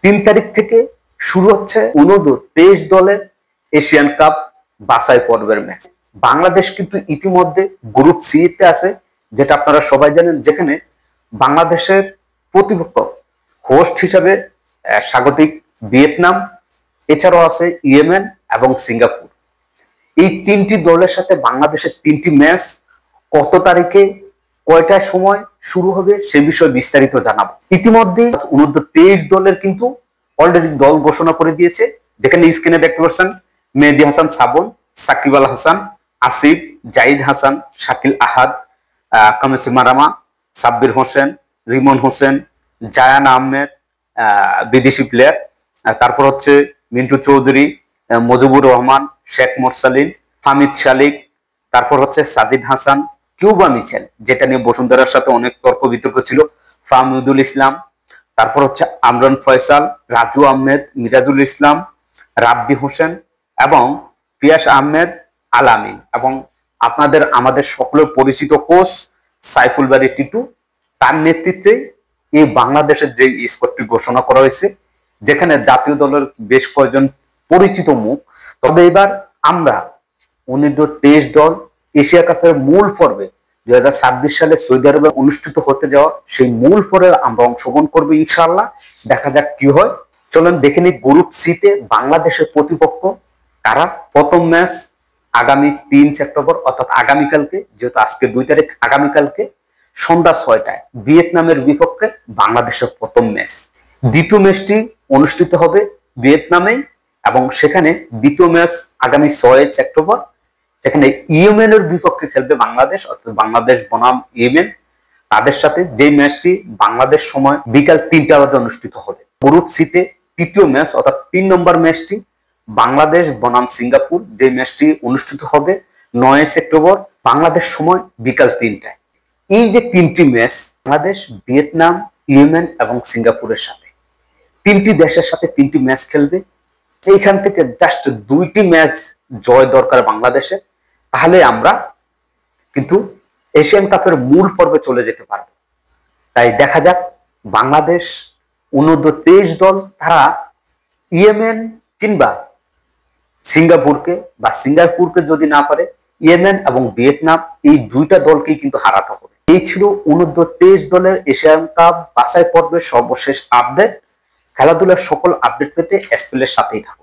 3 তারিখ থেকে শুরু হচ্ছে 23 দলের এশিয়ান কাপ বাছাই পর্বের ম্যাচ। বাংলাদেশ কিন্তু ইতিমধ্যে গ্রুপ সি তে আছে, যেটা আপনারা সবাই জানেন, যেখানে বাংলাদেশের প্রতিপক্ষ হোস্ট হিসাবে স্বাগতিক ভিয়েতনাম, এছাড়াও আছে ইয়েমেন এবং সিঙ্গাপুর। এই 3টি দলের সাথে বাংলাদেশের 3টি ম্যাচ কত তারিখে কয়টার সময় শুরু হবে সে বিষয়ে বিস্তারিত জানাবো। ইতিমধ্যে 23 দলের কিন্তু অলরেডি দল ঘোষণা করে দিয়েছে, যেখানে স্ক্রিনে দেখতে পাচ্ছেন মেহেদী হাসান সাবন, সাকিব আল হাসান, আসিফ, জাহিদ হাসান, শাকিল আহাদ, কামেসি মারামা, সাব্বির হোসেন, রিমন হোসেন, জায়ান আহমেদ, বিদেশি প্লেয়ার, তারপর হচ্ছে মিন্টু চৌধুরী, মুজিবুর রহমান, শেখ মোরসালিন, হামিদ শালিক, তারপর হচ্ছে সাজিদ হাসান, কিউবা মিচেল, যেটা নিয়ে বসুন্ধরার সাথে অনেক তর্ক বিতর্ক ছিল, ফাহমিদুল ইসলাম, তারপর হচ্ছে আমরান ফয়সাল, রাজু আহমেদ, মিরাজুল ইসলাম, রাব্বি হোসেন এবং পিয়াস আহমেদ আলামিন, এবং আমাদের সকলের পরিচিত কোচ সাইফুল বারী টিটু, তার নেতৃত্বে এই বাংলাদেশের যে স্কোয়াডটি ঘোষণা করা হয়েছে, যেখানে জাতীয় দলের বেশ কয়েকজন পরিচিত মুখ। তবে এবার আমরা 23 দল এশিয়া কাপের মূল পর্বে 2026 সালে সৌদি আরবে অনুষ্ঠিত হতে যাওয়া সেই মূল পর্বে আমরা অংশগ্রহণ করবো ইনশাআল্লাহ। দেখা যাক কি হয়। চলেন দেখে নিই গ্রুপ সি তে বাংলাদেশের প্রতিপক্ষ কারা। প্রথম ম্যাচ আগামী 3 সেপ্টেম্বর অর্থাৎ আগামীকালকে, যেহেতু আজকে 2 তারিখ, আগামীকালকে সন্ধ্যা 6টায় ভিয়েতনামের বিপক্ষে বাংলাদেশের প্রথম ম্যাচ। দ্বিতীয় ম্যাচটি অনুষ্ঠিত হবে ভিয়েতনামে এবং সেখানে দ্বিতীয় ম্যাচ আগামী 6 সেপ্টেম্বর, যেখানে ইয়েমেনের বিপক্ষে খেলবে বাংলাদেশ, অর্থাৎ বাংলাদেশ বনাম ইয়েমেন, তাদের সাথে যে ম্যাচটি বাংলাদেশ সময় বিকাল 3টা বাজে অনুষ্ঠিত হবে। গ্রুপ সিতে তৃতীয় ম্যাচ অর্থাৎ 3 নম্বর ম্যাচটি বাংলাদেশ বনাম সিঙ্গাপুর, যে ম্যাচটি অনুষ্ঠিত হবে 9 সেপ্টেম্বর বাংলাদেশ সময় বিকাল 3টায়। এই যে 3টি ম্যাচ বাংলাদেশ, ভিয়েতনাম, ইয়েমেন এবং সিঙ্গাপুরের সাথে 3টি দেশের সাথে 3টি ম্যাচ খেলবে। এইখান থেকে জাস্ট 2টি ম্যাচ জয় দরকার বাংলাদেশের, তাহলে আমরা কিন্তু এশিয়ান কাপের মূল পর্বে চলে যেতে পারবো। তাই দেখা যাক বাংলাদেশ 29 দল তারা ইয়েমেন কিংবা সিঙ্গাপুরকে যদি না পারে, ইয়েমেন এবং ভিয়েতনাম এই 2টা দলকেই কিন্তু হারাতে হবে। এই ছিল 29 দলের এশিয়ান কাপ বাছাই পর্বের সর্বশেষ আপডেট। খেলাধুলার সকল আপডেট পেতে এসপিএল এর সাথেই থাকুন।